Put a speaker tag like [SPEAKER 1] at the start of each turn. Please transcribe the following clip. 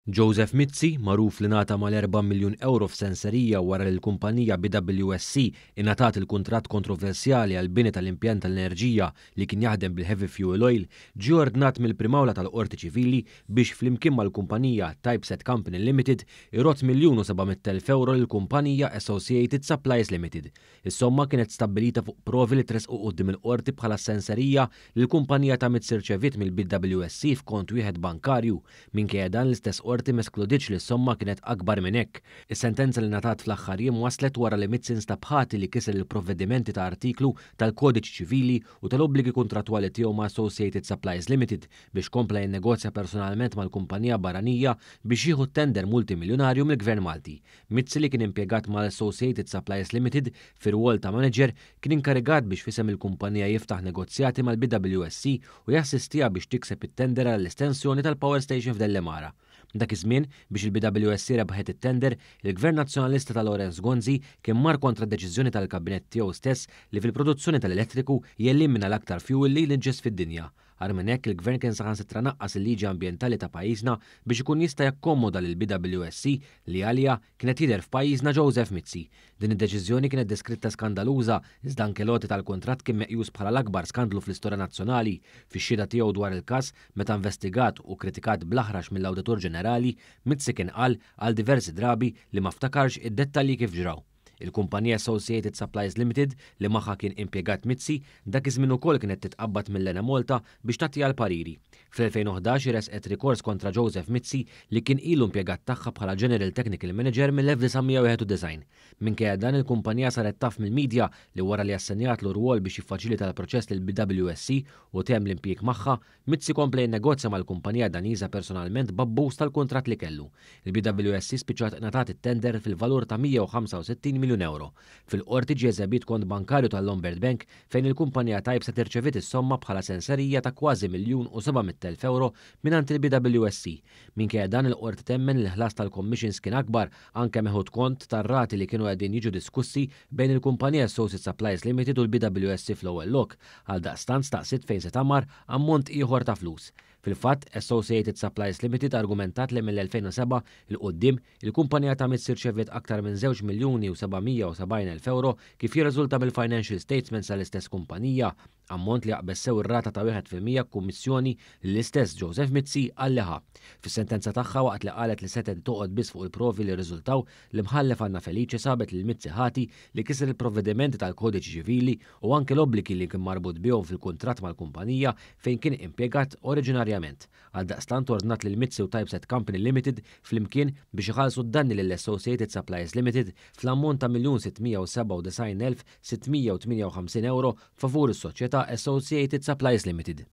[SPEAKER 1] Joseph Mizzi, magħruf li ngħata mal-4 miljun euro f'senserija wara li l-kumpanija BWSC ingħatat il-kuntratt kontroversjali għal bini tal-impjant tal-enerġija li kien jaħdem bil-heavy fuel oil, ġie ordnat mill-primawla tal-Qorti Ċivili biex flimkien mal-kumpanija Typeset Company Limited irott €1,700,000 lill-kumpanija Associated Supplies Limited. Is-somma kienet stabbilita fuq provi li tresqu quddiem il-qorti bħala senserija li l-kumpanija ta' Mizzi rċeviet mill-BWSC f'kont wieħed bankarju minkejja dan l-istess qorti meskludiċ li s-somma kienet akbar minn hekk. Is-sentenza li ngħatat fl-aħħar jiem waslet wara li Mizzi nstab ħati li kiser il-provvedimenti ta' artiklu tal-Kodiċi Ċivili u tal-obbligi kontrattwali tiegħu ma' Associated Supplies Limited biex kompla jinnegozja personalment mal-kumpanija barranija biex jieħu tender multimiljonarju mill-Gvern Malti. Mizzi li kien impjegat mal-Associated Supplies Limited fir-rwol ta' manager kien inkarigat biex fisem il-kumpanija jiftaħ negozjati mal-BWSC u jassistiha biex tikseb it-tender għall-estensjoni tal-Power Station f'Dellemara. Dak iż-żmien biex il-BWSC rebħet it-tender, il-Gvern Nazzjonalista ta' Lawrence Gonzi kien mar kontra d-deċiżjoni tal-Kabinett tiegħu stess li fil-produzzjoni tal-elettriku jellimina l-aktar fuel li jinġess fid-dinja. Għal minn hekk il-Gvern kien saħansitra naqqas il-liġi ambjentali ta' pajjiżna biex ikun jista' jakkomoda lil BWSC li għalija kienet jidher f'pajjiżna Joseph Mizzi. Din id-deċiżjoni kienet deskritta skandaluża iżda anke loti tal-kuntratt kien meqjus bħala l-akbar skandlu fl-istorja nazzjonali. Fix-xhieda tiegħu dwar il-każ meta investigat u kritikat bl-aħrax mill-Awditur Ġenerali, Mizzi kien qal għal diversi drabi li ma ftakarx id-dettalji kif ġraw. Il-kumpanija Associated Supplies Limited li magħha kien impjegat Mizzi dak iż-żmien ukoll kienet titqabbad mill-Lena Malta biex tagħtiha l-pariri. Fl-2011 resqet rikors kontra Joseph Mizzi li kien ilu impjegat tagħha bħala General Technical Manager mill-1991. Minkejja dan il-kumpanija saret taf mill-medja li wara li assenjat l rwol biex jiffaċilita l-proċess lil BWSC u temm l-impjieg magħha, Mizzi kompla jinnegozja mal-kumpanija Daniża personalment b'abbuż tal-kuntratt li kellu. Il-BWSC spiċċat ngħatat it-tender fil-valur ta' €165 miljun. Fil-qorti ġie eżebit kont bankarju tal-Lombard Bank fejn il-kumpanija Typeset irċevit is-somma bħala senserija ta' kważi €1,700,000 mingħand il-BWSC. Minkejja dan il-qorti temmen li ħlas tal-commissions kien akbar anke meħud kont tar-rati li kienu qegħdin jiġu diskussi bejn il-kumpanija Associated Supplies Limited u l-BWSC fl-ewwel lok għal daqstant staqsit fejn se tagħmar ammont ieħor ta' flus. Fil-fatt, Associated Supplies Limited argumentat li mill-2007 il-qoddim il-kumpanija ta' Mizzi rċeviet aktar minn €2,770,000 kif jirriżulta mill-financial statements tal-istess kumpanija, ammont li jaqbes sew ir-rata ta' 1% kummissjoni li l-istess Joseph Mizzi għalleha. Fis-sentenza tagħha waqt li qalet li setet toqgħod biss fuq il-provi li rriżultaw li mħallef Anna Felice sabet lil Mizzi ħati li kiser il-provvedimenti tal-Kodiċi Ċivili u anke l-obbligi li kien marbut bihom fil-kuntratt mal-kumpanija fejn kien impjegat oriġinarjament. Għal daqstant ordnat lil Mizzi u Typeset Company Limited flimkien biex iħallsu d-danni lill Associated Supplies Limited fl-ammont ta' €1,697,658 favur is-soċjetà Associated Supplies Limited.